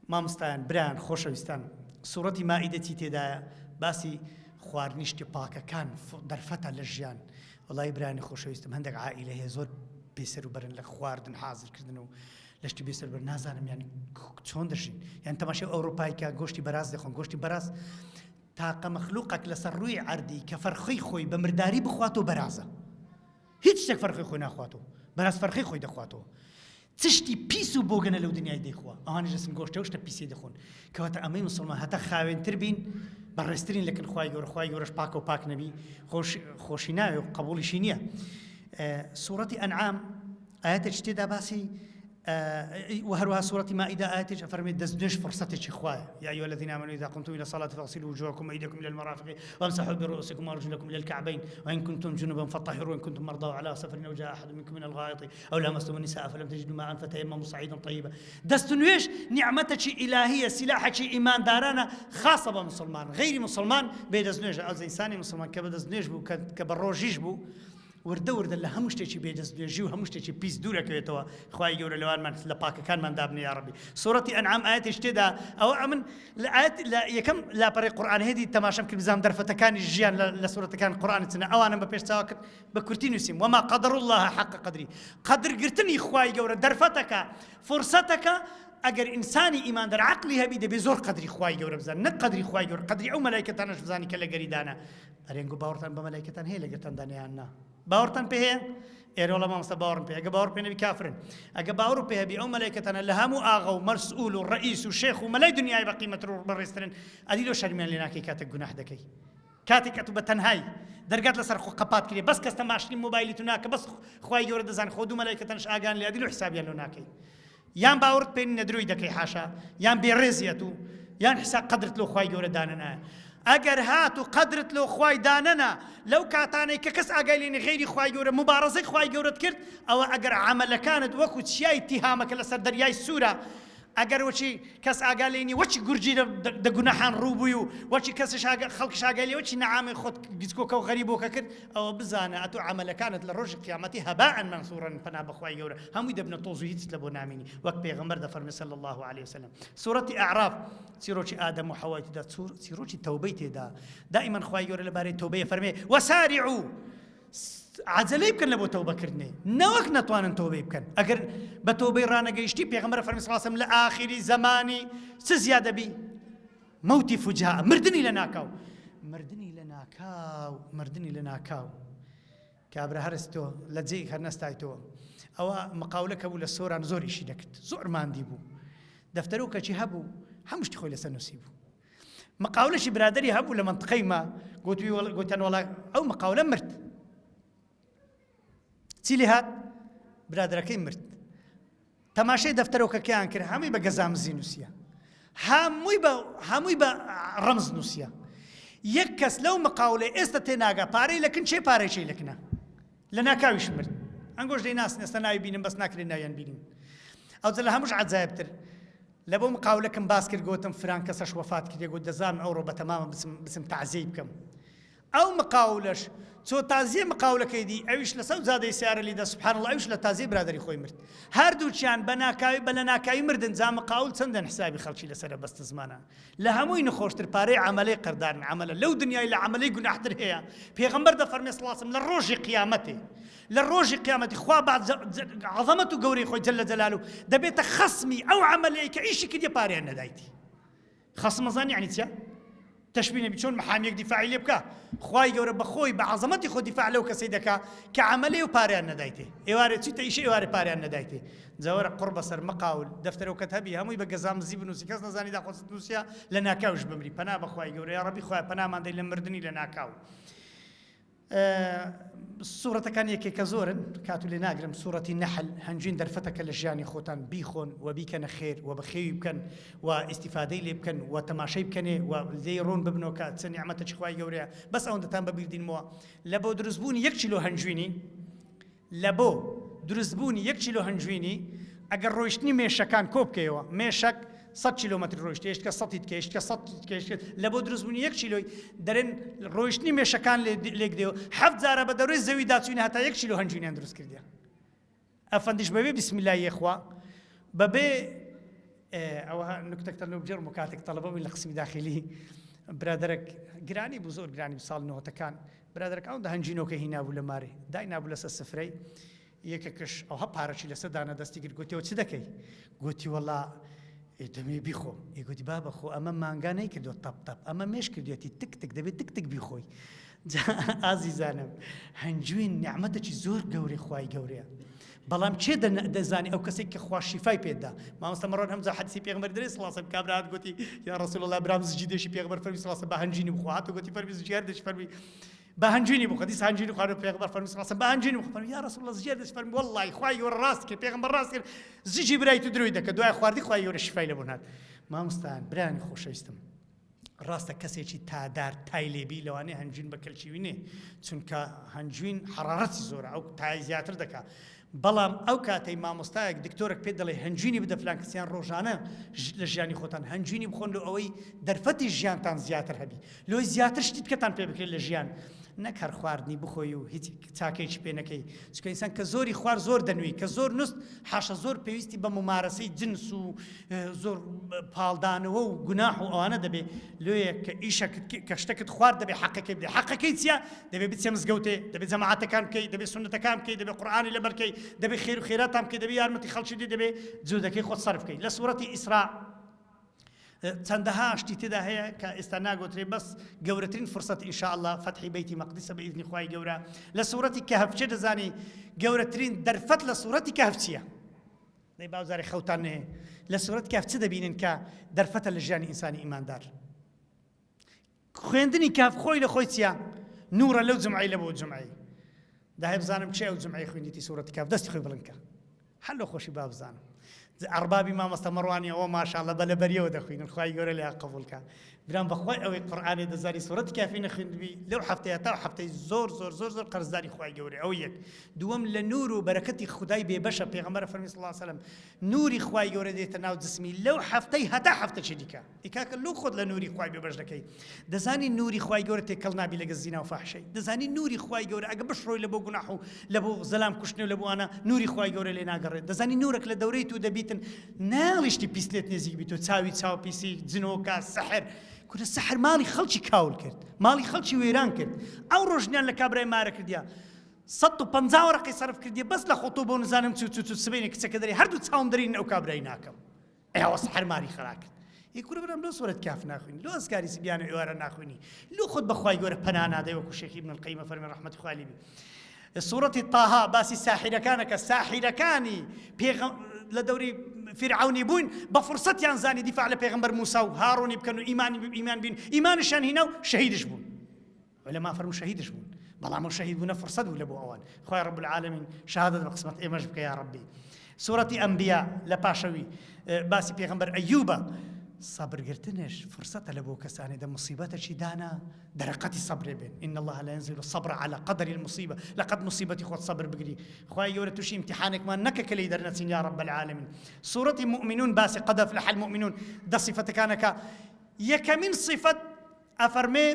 ما مستان بران خوشوستان سورة مائدة تيدا باسي خواردنیشتی پاکەکان دەرفەتە لە ژیان وڵای برانی خۆشەویستم هەندێک عائیلە هەیە زۆر بێسەر و بەرن لە خواردن حازرکردن و لەشتی بێسەر بەر نازانم یان چۆن دەژین یان تەماشای ئەوروپای کە گۆشتی بەراز دەخۆن گۆشتی بەراز تاقە مەخلوقێک لەسەر ڕووی عەردی کە فەرخی خۆی بە مرداری بخواتەوە بەرازە هیچ شتێک فەرخی خۆی ناخواتەوە بەراز فەرخی خۆی دەخواتەوە تشتی پیس و بۆگەنە لەو دنیای دەیخوا ئەوانیش دەسم گۆشتە و شتە پیسی دەخۆن کەواتە ئەمەی موسڵمان هەتا خاوێنتر بین بەڕێزترین لەکن خوای گەورەش پاکە و پاک نەبی خۆشی ناوێ و قبوڵیشی نییە سوورەتی ئەنعام ئاەتێک تێدا باسی وهروها سورة مائدة آياتك أفرمي دزنش فرصتك إخوة يا أيها الذين آمنوا إذا قمتم إلى الصلاة فاغسلوا وجوهكم وأيديكم إلى المرافق وامسحوا برؤوسكم وأرجلكم إلى الكعبين وإن كنتم جنبا فطهروا وإن كنتم مرضى على سفر أو جاء أحد منكم من الغائط أو لامستم النساء فلم تجدوا ماء فتيمموا صعيدا طيبا دستنويش نعمتك إلهية سلاحك إيمان دارانا خاصة بمسلمان غير مسلمان بيدزنويش أو إنساني مسلمان كبدزنويش بو كبروجيش بو وردە لە هەموو شتێکی بێدەستێژی و هەموو شتێکی پیس دوورەکەوێتەوە خوای گەورە لەوانمان لە پاکەکانمان دابنێ یا ڕەبی سوورەتی ئەنعام ئاەتێک تێدا ئەوە من لە یەکەم لاپەڕی قورئان هێدی تەماشام کرد بزانم دەرفەتەکانی ژیان لە سوورەتەکان قورئان چنە ئەوانم بە پێش چاوا کرد بە کورتی نووسیم وما قەدر الله حق قدری قەدرگرتنی خوای گەورە دەرفەتەکە فرسەتەکە ئەگەر ئینسانی ئیماندار عەقلی هەبی دەبێ زۆر قەدری خوای گەورە بزانێ نەک قەدری خوای گەورە قەدری ئەو مەلایکەتانەش بزانی کە لە گەریدانە ئەرێنگو باوەڕتان بە مەلایکەتان هەیە لە گەرتاندانیان نا باورتان به ایرولا ما مست باورن به اگه باور پینه کافرن اگه باور به بی اون ملائکتان لهم آقا و مسئول و رئیس و شیخ و ملای دنیای با قیمت رو برسترن ادیلو شرمیان لینا کی کات گناه دکی کاتی کاتو بتنهایی درجات لسر خو قپات کلی بس کست ماشین موبایلی تو ناک بس خوای گور دزان خودو ملائکتانش آگان لی ادیلو حسابیان لو ناکی یان باورت پین ندروی دکی حاشا یان بیرزیتو یان حساب قدرت لو خوای گور داننا اگر هاتو قدرت لو خوای داننا لو کاتانی که کس اگلین غیری خوای گور مبارزه خوای گورت کرد او اگر عمل کانت وکو چیای اتهامک لسر دریای سوره اگر وچی کس اگلینی وچی گرجی د گناهان روبیو وچی کس خلق شاگلی وچی نعام خود گزکو کو غریبو کرد او بزانه اتو عمل کانت لروج قیامتی هباء منثورا فنا بخوای گور هم يدبن توزيت لبو ناميني وقت پیغمبر ده فرمي صلى الله عليه وسلم سوره اعراف سيروچ ادم وحواء ده سيروچ توبه ده دائما خوای گور لباري توبه فرمي وسارعوا عجله بکن لبو توبه کردنی نوک نتوانن توبه بکن اگر به توبه رانه گیشتی پیغمبر فرمی صلی الله علیه و سلم لآخری زمانی چه زیاده بی موتی فجاء مردنی لناکاو کابره هرستو لجی هرنستایتو او مقاوله کبول السوران زوری شیدکت زور ماندی بو دفترو کچی هبو همشت خویل سنوسیبو مقاوله شی برادری هبو لمنطقه ما قوتن والله او مقاوله مرد چیلی هات برادرەکەی مرد تەماشای دەفتەرەوەکەکەیان کرد هەمووی بە گەزامزی نووسیە هەمووی بە ڕەمز نووسیە یەک کەس لەو مقاولەی ئێستا تێناگا پارەی لەکن چێ پارەیشەی لەکنە لە ناکاویش مرد ئەنگۆش دەیناسن ئێستا ناوی بینم بەس ناکرێت ناویان بینین ئەوجا لە هەمووش عەجایبتر لە بۆ مقاولەکەم باس کرد گوتم فران کەسەش وەفات کردێ گوت دەزانم ئەوڕۆ بەتەمامە بچم تەعزیەی بکەم ئەو مقاولەش چۆ تازیە مقاولەکەی دی ئەویش لە سەو زادەی سیارە لیدا سبحان الله ئەویش لە تازیە برادری خۆی مرد هەردووچیان بە ناکاوی بە لە ناکاوی مردن جا مقاول چەندەن حسابی خەڵکی لەسەرە بەستە زمانە لە هەمووی نەخۆشتر پارەی عەمەلەی قەردان عەمەلە لەو دنیای لە عەمەلەی گوناحتر هەیە پێغەمبەر دەفەرمێ صلی الله علیه و سلم لە ڕۆژی قیامەتێ لە ڕۆژی قیامەتی خوا بعد عەظەمەت و گەورەی خۆی جەلە جەلالوو دەبێتە خەسمی ئەو عەمەلەی کە ئیشی کردیە پارەیان نەدایتی خەسم مەزانی یعنی چییە تشبيه بچۆن محامیەک دیفاعی لێ بکە خوای گەورە بەخۆی بە عەزەمەتی خۆ دیفاع لەو کەسەی دەکا کە عەمەلێ و پاریان نەدایتێ ئێوارە چیتە ئیشە ئێوارە پاریان نەدایتێ جاوەرە قڕ بەسەر مەقاول دەفتەرەوەکەت هەبی هەمووی بە گەزامزی بنووسی کەس نەزانی داخۆست نووسیا لە ناکاوش بمری پەنا بەخوای گەورە یا ڕەبی خوای پەنامان دەی لە مردنی لە ناکاو سوورەتەکان یەکێکە زۆرن کاتو لێ ناگرم سوورەتی نەحل هەنجوین دەرفەتەکە لە ژیانی خۆتان بیخۆن و بیکەنە خێر و بەخێوی بکەن و ئیستیفادەی لێ بکەن و تەماشای بکەنێ و لێی ڕۆن ببنەوە کە چەند نیعمەتێکی خوای گەورەیە بەس ئەوەندەتان بەبیردینەوە لە بۆ دروستبوونی 1 کیلۆ هەنجوینی لە بۆ دروستبوونی 1 کیلۆ هەنجوینی ئەگەر ڕۆیشتنی مێشەکان کۆ بکەیەوە مێشک 100 کیلۆمەتر ڕۆیشت هێشتکە 100 کەشتکە 100 کەشت لە بۆ دروستبوونی 1 کیلۆی دەرێن ڕۆیشتنی مێشەکان لێک دێەوە 7 جارە بە دەروی زەوی داچوونی هەتا 1 کیلۆ هەنجوینیان دروست کردیان ئەفەندیش بەبێ بسم الله خوا بەبێ ئەوە نکتەکتە لەو بجێڕم و کاتێک تەڵەبەوەی لە قسمی داخلی برادەرێک گرانی بوو زۆر گرانی ساڵ نۆتەکان برادەرێک ئەوەندە هەنجینۆکە هی نابوو لە مارێ دای نابوو لەسەر سفرەی یەکێکش ئەوها پارەچی لەسەر دانە دەستی کرد گوتیەوە چ دەکەی گوتی وەڵا دەمێ بیخۆم یگوتی بابە خۆ ئەمە مانگا نەیکردووە تەپ ئەمە مێش کردوێتی تک دەبێت تک بیخۆی ئازیزانم هەنجوین نیعمەتێکی زۆر گەورەی خوای گەورەیە بەڵام چێ دەزانی ئەو کەسێک کە خوا شیفای پێدا مامۆستا مەڕۆن هەمزە حەدیسی پێغەمبەر دەرێ سڵ عەلەیهی کابرا گوتی یا ڕەسوول الله برام زجی دێشی پێغەمبەر فەرمی سڵ عەلەیهی بە هەنجینی بخوا هاتو گوتی فەرمی زجیار دێشی فەرمی بە هەنجینی بخوا دیس هەنجینی خوارد پێغەمبەر فەرمی سڵ عەلەیهی بە هەنجینی بخوا فەرمی یا ڕەسوول الله زجیار دێشی فەرمی وەڵڵاهی خوای گەورە ڕاست کرد پێغەمبەر ڕاست کرد زجی برای تو دروی دەکە دوای خواردی خوای گەورە شیفای لەبۆ هات مامۆستایان برانی خۆشەویستم ڕاستە کەسێکی تادار تای لێبی لەوانەیە هەنجوین بە کەلچیوینێ چونکە هەنجوین حەرارەتی زۆرە ئەو تای زیاتر دەکا بەڵام ئەو کاتەی مامۆستایەک دکتۆرێک پێ دەڵێ هەنجوینی بدە فلان کەسیان ڕۆژانە لە ژیانی خۆتان هەنجوینی بخۆن لە ئەوەی دەرفەتی ژیانتان زیاتر هەبی لۆی زیاتر شتی بکەتان پێ بکرێت لە ژیان نەک هەر خواردنی بخۆی و هیچ چاکەیەکی پێ نەکەی چونکە ئینسان کە زۆری خوار زۆر دەنووی کە زۆر نووست حاشە زۆر پێویستی بە ممارەسەی جنس و زۆر پاڵدانەوە و گوناح و ئەوانە دەبێ لێیە کە ئیشەکت کە شتێکت خوارد دەبێ حەقەکەی بدێ حەقەکەی چییە دەبێ بچێ مزگەوتێ دەبێ جەماعەتەکان بکەی دەبێ سونەتەکان بکەی دەبێ قورئانی لەبەر بکەی دەبێ خێر و خێراتان بکەی دەبێ یارمەتی خەڵکی دێ دەبێ جودەکەی خۆت سەرف بکەی لە سوورەتی ئیسراء چەندەها شتی تێدا هەیە کە ئێستا ناگۆترێ بەس گەورەترین فرسەت ئینشاء الله فتحی بەیتی مەقدسە بە ئیذنی خوای گەورە لە سوورەتی کەهف چێ دەزانی گەورەترین دەرفەت لە سوورەتی کەهف چییە دەی باوزاری خەوتان نەهەیە لە سوورەتی کەهف چ دەبینن کە دەرفەتە لە ژیانی ئینسانی ئیماندار خوێندنی کەهف خۆی لە خۆی چییە نورە لەو جمعەی لە بۆ جمعەی داهێ بزانم چێ ئەو جمعەی خوێندیتی سوورەتی کەهف دەستی خۆی بڵند کە هەر لە خۆشی با بزانم ئەربابی مامۆستا مەڕوانی ئەوە ماشاءالله بە لەبەریەوە دەخوێنن خوای گەورە لێ قبوڵکە برام بەخوای ئەوەی قورئانی دەزانی سوورەتی کەهفی نەخوێندبی لەو هەفتەیە تا هەفتەی زۆر قەرزداری خوای گەورە ئەو یەک دووەم لە نور و بەرەکەتی خودای بێبەشە پێغەمبەر فەرمی صلی الله علیه وسلم نوری خوای گەورە دێتە ناو جسمی لەو هەفتەی هەتا هەفتەی دیکە ئیکاکە لەو خۆت لە نوری خوای بێبەش دەکەی دەزانی نوری خوای گەورە تێکەڵ نابی لەگە زینا و فاحشەی دەزانی نوری خوای گەورە ئەگە بشڕۆی لە بۆ گوناح و لە بۆ زەلام کوشتنە لە بۆ ئەنە نوری خوای گەورە لێ ناگەڕێت دەزانی نورێک لە دەورەی تو دەبیتن ناڵیشتی پیسلێت نێزیک بیت و چاوی چاو پیسی جنۆکە سەحر کورە سەحر ماڵی خەڵکی کاول کرد ماڵی خەڵکی وێران کرد ئەو ڕۆژنیان لە کابرای مارە کردیا 150 وەرەقەی سەرف کردی بەس لە خۆتۆ بۆ نزانم چ سبەینێ کچەکە دەری هەردوو چاوم دەرین ئەو کابرای ناکەم ئەوە سەحر ماری خەرا کرد کورە بەرام لۆ سوورەت کەهف ناخوێنی لۆ ئەزکاری سبیان و ئێوارە ناخوێنی لۆ خۆت بەخوای گەورە پەنا نادەی وەکو شێخی ابن القەیمە فەرمی ڕەحمەتی خوای لێ بێ سوورەتی طاها باسی ساحیرەکانەکە ساحیرەکانی لە دەوری فرعونی بوون بە فرسەتیان زانی دیفاع لە پێغەمبەر موسا و هارۆنی بکەن و ئیمان بین ئیمانشان هینا و شەهیدش بوون عولەما فەرموون شەهیدش بوون بەڵام ئەو شەهید بوونە فرسەت بوو لە بۆ ئەوان خوای رب العالمین شەهادەت بە قسمەت ئێمەش بکە یا رەبی سوورەتی ئەنبیا لە پاشەوی باسی پێغەمبەر ئەیوبە سەبرگرتنش فرسەتە لە بۆ کەسانێدا موسیبەتێکی دانا دەرەقەتی سەبرێ بێن إن الله لا ينزل الصبر على قدر المصيبة لقد مصيبتي خۆت سەبر بگری خوای گەورە تووشی امتحانێکمان نەکە کە لێی دەرنەچین یا رب العالمین سوورەتی مؤمنون باسی قەد ئەفلح المؤمنون دە صیفەتەکانەکە یەکەمین صیفەت ئەفەرمێ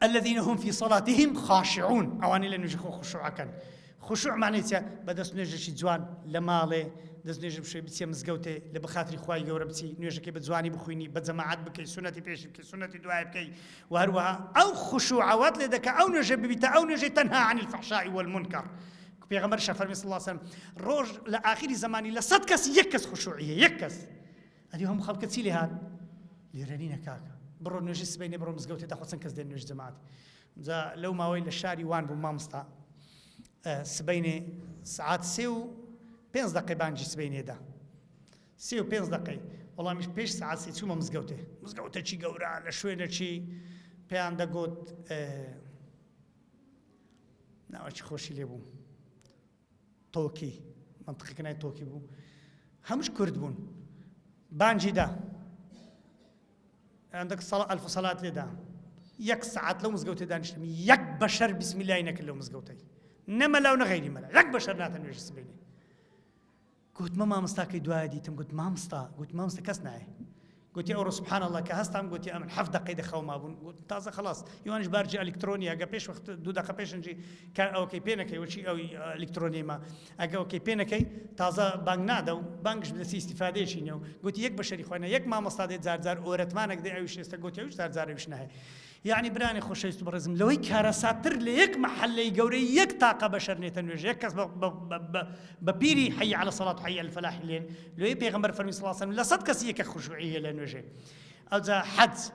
الذين هم في صلاتهم خاشعون ئەوانەی لە نوێژی خۆ خشوعەکەن خشوع معنی چیە بەدەست نوێژێکی جوان لە ماڵێ دەست نوێژ بشوی بچێ مزگەوتێ لە بەخاتری خوای گەورە بچی نوێژەکەی بە جوانی بخوێنی بە جەماعەت بکەی سونەتی پێش بکەی سونەتی دوای بکەی و هەروەها ئەو خشوعەوەت لێ دەکە ئەو نوێژە ببیتە ئەو نوێژەی تەنها عن الفحشاء والمنکر پێغەمبەر فەرمی صلی الله علیه وسلم ڕۆژ لە ئاخری زمانی لە 100 کەس یەک کەس خشوعیە یەک کەس ئەدی هەموو خەڵکە چی لێ هات لێرەنینە کاکە بڕۆ نوێژی سبەینێ بڕۆ مزگەوتێدا خۆ چەند کەس دێن نوێژ جەماعەت جا لەو ماوەی لە شاری وان بوو مامۆستا سبەینێ سعات 3:05 بانگی سبەینێدا 3:05 وەڵامیش پێش سعات 3 چوومە مزگەوتێکی گەورە لە شوێنێکی پێیان دەگوت ناوەکی خۆشی لێ بوو تۆکی منطقەکە نای تۆکی بوو هەمووش کورد بوون بانگی دا عندك صلاة ألف صلاة لدا يك ساعات لو مزقوتي دانشتم يك بشر بسم الله ينك لو مزقوتي نما لو نغيري ملا يك بشر ناتن ويش سبيني قلت ما مستاكي دوادي تم قلت ما مستا كسناي قلت يا أورو سبحان الله كهستم قلت يا أمن حفظ دقيقة خو ما بون قلت تازة خلاص يوانش بارجي إلكترونيا قبيش وقت 2 دقائق بيش نجي كان أو كي بينكي وشي أو إلكتروني ما أو كي بينكي تازة بانك نادا وبانكش بدسي استفادة شينيو قلت يك بشري خوينا يك ما مستعد زار أورتمانك دي أيش قلت يوش زار وش نهاي يعني براني خوش يستبرزم لو هيك هرساتر ليك محل جوري يك طاقة بشر نتنوج يك كسب ببيري حي على الصلاة وحي على الفلاح لين لو هي بيغمبر فرمي صلى الله عليه وسلم لا صدق سيك خشوعية لنوجه أذا حدز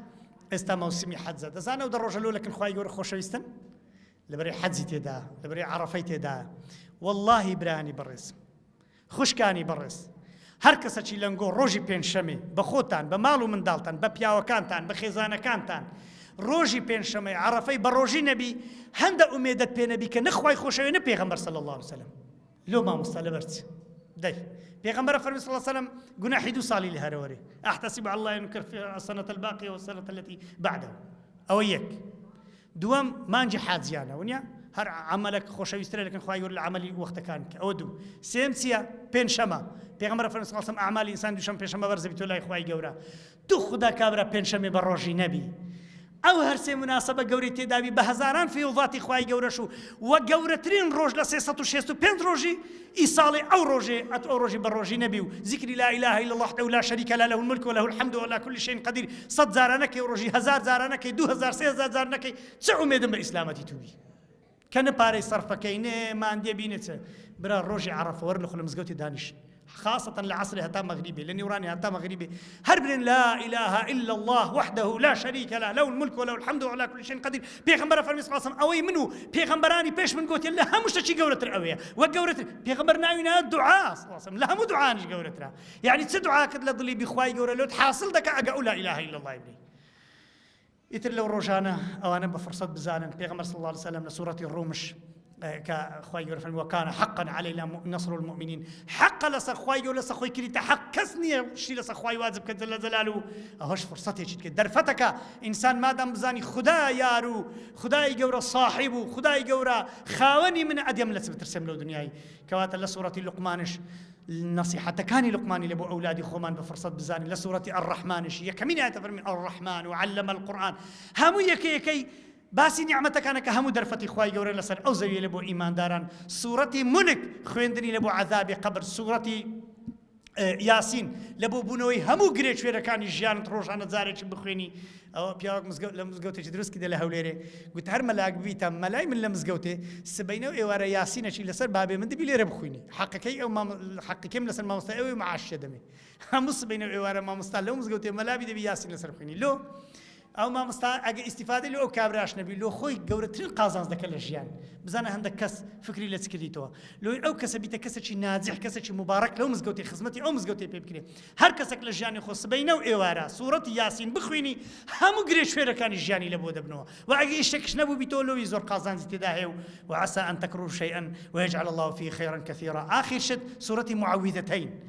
استا موسمي حدز ده أنا ودر رجل لكن خواي جور خوش يستن لبري حدزي تدا لبري عرفي تدا والله براني برز خوش كاني برز هر کس چی لنگو روزی پنجشنبه بخوتان بمالو من دالتان بپیاوکانتان بخیزانکانتان روزی پنجشنبه عرفه بروزی نبی هند امیدت پی نبی که نخوای خوشوی نه پیغمبر صلی الله علیه وسلم لو ما مستلبرت دی پیغمبر فرمی صلی الله علیه وسلم گناحی 2 سالی له هروری احتسب على الله ينكر في السنه الباقيه والسنه التي بعده او يك دوام مانجي حاجيانا ونيا هر عملك خوشويستر لكن خواي يقول العملي وقت كان اودو سيمسيا بين شما پیغمبر فرمود صلی الله علیه و اعمال انسان دوشم پیش شما برز بیت الله خوای گورا تو خدا کابرا پین شما بروجی نبی او هر سه مناسبه گوری تداوی به هزاران فیوضات خوای گورا شو و گورترین روج ل 365 روجی ایصال او روجی ات او روجی بروجی نبی ذکر لا اله الا الله وحده لا شريك له له الملك وله الحمد ولا كل شيء قدير صد زارنك روجی هزار زارنك 2000 3000 زارنك چه امید به اسلامتی توبی كان باري صرفه كاينه ما عندي بينته برا روجي عرف ورلخ المزقوتي دانش خاصة العصر هتا مغربي لأني وراني هتا مغربي هربن لا إله إلا الله وحده لا شريك له له الملك وله الحمد وعلى كل شيء قدير بيغمبر فرمي صلى الله عليه وسلم أوي منو بيغمبراني بيش من قوتي لا همش تشي قولة الأوية وقولة بيغمبرنا عينا الدعاء صلى الله عليه وسلم لا هم دعاء نش قولة يعني تدعاء كد لضلي بخواي قولة لو تحاصل دك أقول لا إله إلا الله ابني يتر لو روجانا أو أنا بفرصة بزانا بيغمبر صلى الله عليه وسلم لسورة الرومش كخواي يقول وكان حقا علينا نصر المؤمنين حق لس خواي يقول لس خوي كريت حق كسني شي لس خواي واجب كجل جلاله اهوش فرصتي جد درفتك انسان ما دام بزاني خدا يارو خدا يقور صاحبه خدا يقور خاوني من اديم لس بترسم له دنياي كوات لسوره لقمانش النصيحة كان لقمان لابو اولادي خومان بفرصه بزاني لسوره الرحمن شي كمين يعتبر من الرحمن وعلم القران هم يكي باسي نعمتك أنا كهم درفتي خواي جوري لسر أو زي لبو إيمان داران سورة ملك خويندني لبو عذاب قبر سورة ياسين لبو بنوي همو قريش في ركان الجيان تروش أنا زارك بخويني أو بياك لمزقوتي تدرس كده لهوليري قلت هر ملاك بيتا ملاي من لمزقوتي سبينو إيوارا ياسين شي لسر بابي من دبي لي ربخويني حقكي أو ما حقكي لسر ما مستوي مع الشدمي هم سبينو إيوارا ما مستوي مزقوتي ملا بيدبي ياسين لسر بخويني لو او ما اگه استفاده لو كابراش نبي لو خوي گورترين قازانز دك الجيان بزانا عندك كس فكري لتسكريتو لو او كسبيت كسشي ناجح كسشي مبارك لو مزقوتي خدمتي او مزقوتي بيبكري هر كسك لجيان خص بينه ايوارا سوره ياسين بخويني هم قريش فير كان الجياني لبود ابنه واجي شكش نبو بيتولو يزور قازانز تداهي وعسى ان تكرهوا شيئا ويجعل الله فيه خيرا كثيرا اخر شد سوره معوذتين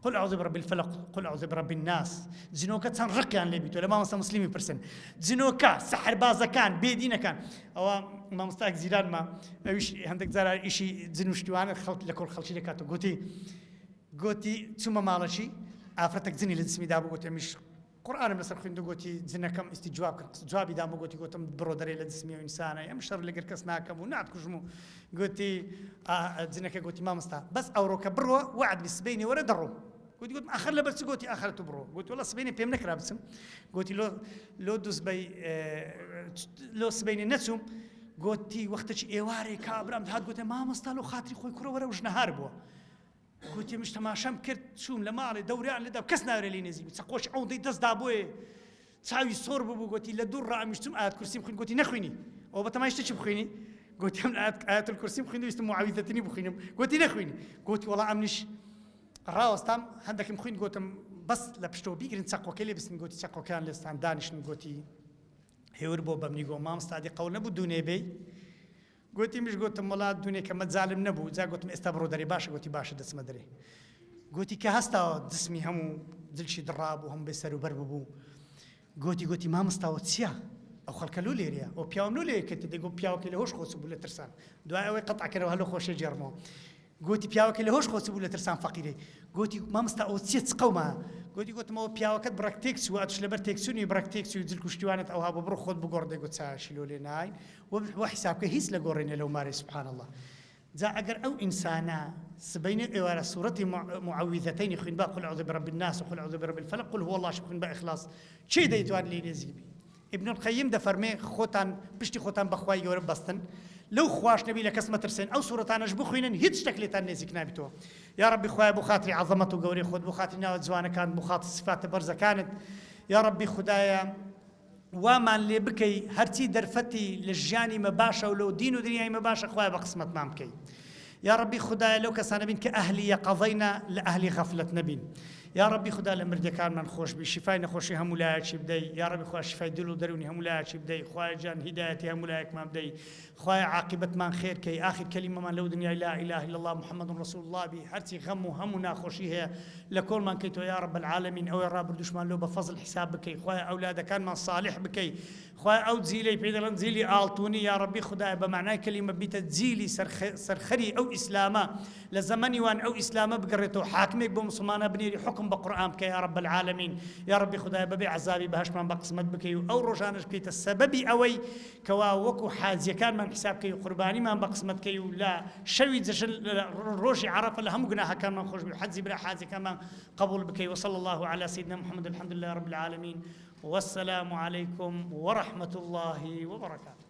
قل أعوذ برب الفلق قل أعوذ برب الناس زنوكا تنرقيان لبيتو لما مسا مسلمي برسن زنوكا سحر بازا كان بيدينا كان أو ما مستاك زيران ما ويش عندك زرا إشي زنوشتوان خلق لكل خلشي لكاتو قوتي ثم مالشي أفرتك زني لدسمي دابو قوتي مش قرآن مثلا خندو قوتي زنكم استجواب جوابي دامو قوتي قوتم برودري لدسمي إنسانا يا مشر لقر كسناكم ونعت كجمو قوتي زنكا قوتي ما مستا بس أوروكا بروا وعد بسبيني ورا درو قلت اخر لبس قلت اخرت برو قلت والله سبيني بيم نكره بسم قلت لو دوس بي لو سبيني نتسم قلت وقتش ايواري كابرام هاد قلت ما مستالو خاطري خوي كره ورا وجنا هاربوا قلت مش تماشام كرت شوم لما علي دوري على داب كسنا لي نزي تسقوش عودي دز دابوي چاوی سۆر ببوو گوتی لە دوور ڕائەمیشتم ئایەت کورسیم خوێن گوتی نەخوێنی ئەو بەتەمای شتێکی بخوێنی گوتی ئەم ئایەت الکورسیم خوێندی ویستم معاویزەتنی بخوێنم گوتی نەخوێنی گوتی وەڵا ئەمنیش ڕاوەستام هەندێکم خوێن گوتم بەس لە پشتەوە بیگرن چەقۆکە لێ بستن گوتی چەقۆکان لێستان دانیشتن گوتی هێور بۆ بەمنی گۆ مامۆستادی قەول نەبوو دوونێ بێ گوتی میش گوتم وڵات دوونێکە مەجالم نەبوو جا گوتم ئێستا بڕۆ دەرێ باشە گوتی باشە دەچمە دەرێ گوتی کە هەستاوە دسمی هەموو دڵشی دڕابوو هەموو بێ سەر و بەر ببوو گوتی مامۆستاوە چییە ئەو خەڵکە لۆ لێرەیە ئەو پیاوم لۆ لێکەتی دەگو پیاوەکە لە هۆش خۆچ بوو لە ترسان دوای ئەوەی قەتعکەرەوە هەلو خۆشە جێڕمەوە گوتی پیاوەکە لە هۆش خۆچ بوو لە ترسان فەقیرەی گوتی مامۆستا ئەو چییە چ قەومە گوتمەوە پیاوەکەت بڕک تێکسووە ئەتش لەبەر تێکسوونی بڕک تێکسی و جلکوشتیوانت ئەوها بە بڕۆ خۆت بگۆڕ دەیگوت چاشی لۆ لێ ناین وە حیسابکە هیچ لە گۆڕێنە لەو مارەی سبحان الله جا ئەگەر ئەو ئینسانە سبەینە ئێوارە سوورەتی معەویزەتەینی خوێن با قل ئەعوذ برب الناس وقل ئەعوذ برب الفلق قل هو الله خوێن بە ئیخلاص چی دەیتوان لێ نێزیک بی ابن القیم دەفەرمێ خۆتان پشتی خۆتان بەخوای گەورە بەستن لەو خواش نەبی لە کەس مەترسێن ئەو سوورەتانەش بخوێنن هیچ شتێک لێتان نێزیک نابێتەوە یا ربی خوایە بۆ خاتری عەزەمەت و گەورەی خۆت بۆ خاتری ناوە جوانەکان بۆ خاتری سفاتە بەرزەکانت یا ربی خودایە وامان لێ بکەی هەرچی دەرفەتی لە ژیانی مە باشە و لەو دین و دنیای مە باشە خوایە بە قسمەتمان بکەی یا ربی خدای لەو کەسانە بین کە ئەهلی یەقەضەینە لە ئەهلی غەفلەت نەبین یا ربی خدا لە مردەکانمان خۆش بی شیفای نەخۆشی هەموو لایەکی بدەی یا ربی خوا شیفای دڵ و دەرونی هەموو لایەکی بدەی خوایە جان هیدایەتی هەموو لایەکمان بدەی خوایە عاقبەتمان خێرکەی ئاخر کەلیمەمان لەو دنیای لا إله إلا الله محمد رسول الله بی هەرچی غەم و هەموو ناخۆشی هەیە لە کۆڵمان کەیتەوە یا رب العالمین ئەوەی ڕابردوشمان لەو بە فەزڵ حیساب بکەی خوایە ئەولادەکانمان صالح بکەی خوایە ئەو جیلەی پێ دەڵێن جیلی ئاڵتوونی یا ربی خدایە بە معنای کەلیمە بیتە جیلی سەرخەری ئەو ئیسلامە لە زەمەنی وان ئەو ئیسلامە بگەڕێتەوە حاکمێک بۆ مسلمانە بنێری حکم بە قورئان بکە یا رب العالمین یا ربی خدایە بەبێ عەزابی بەهەشتمان بە قسمەت بکەی و ئەو ڕۆژانەش بکەیتە سەبەبی ئەوەی کەوا وەکو حاجیەکانمان حیساب بکەی و قوربانیمان بە قسمەت بکەی و لە شەوی جەژن ڕۆژی عەرەفە لە هەموو گوناهەکانمان خۆش بی و حەجی برا حاجەکانمان قبول بکەی وصلى الله على سيدنا محمد الحمد لله رب العالمين والسلام عليكم ورحمة الله وبركاته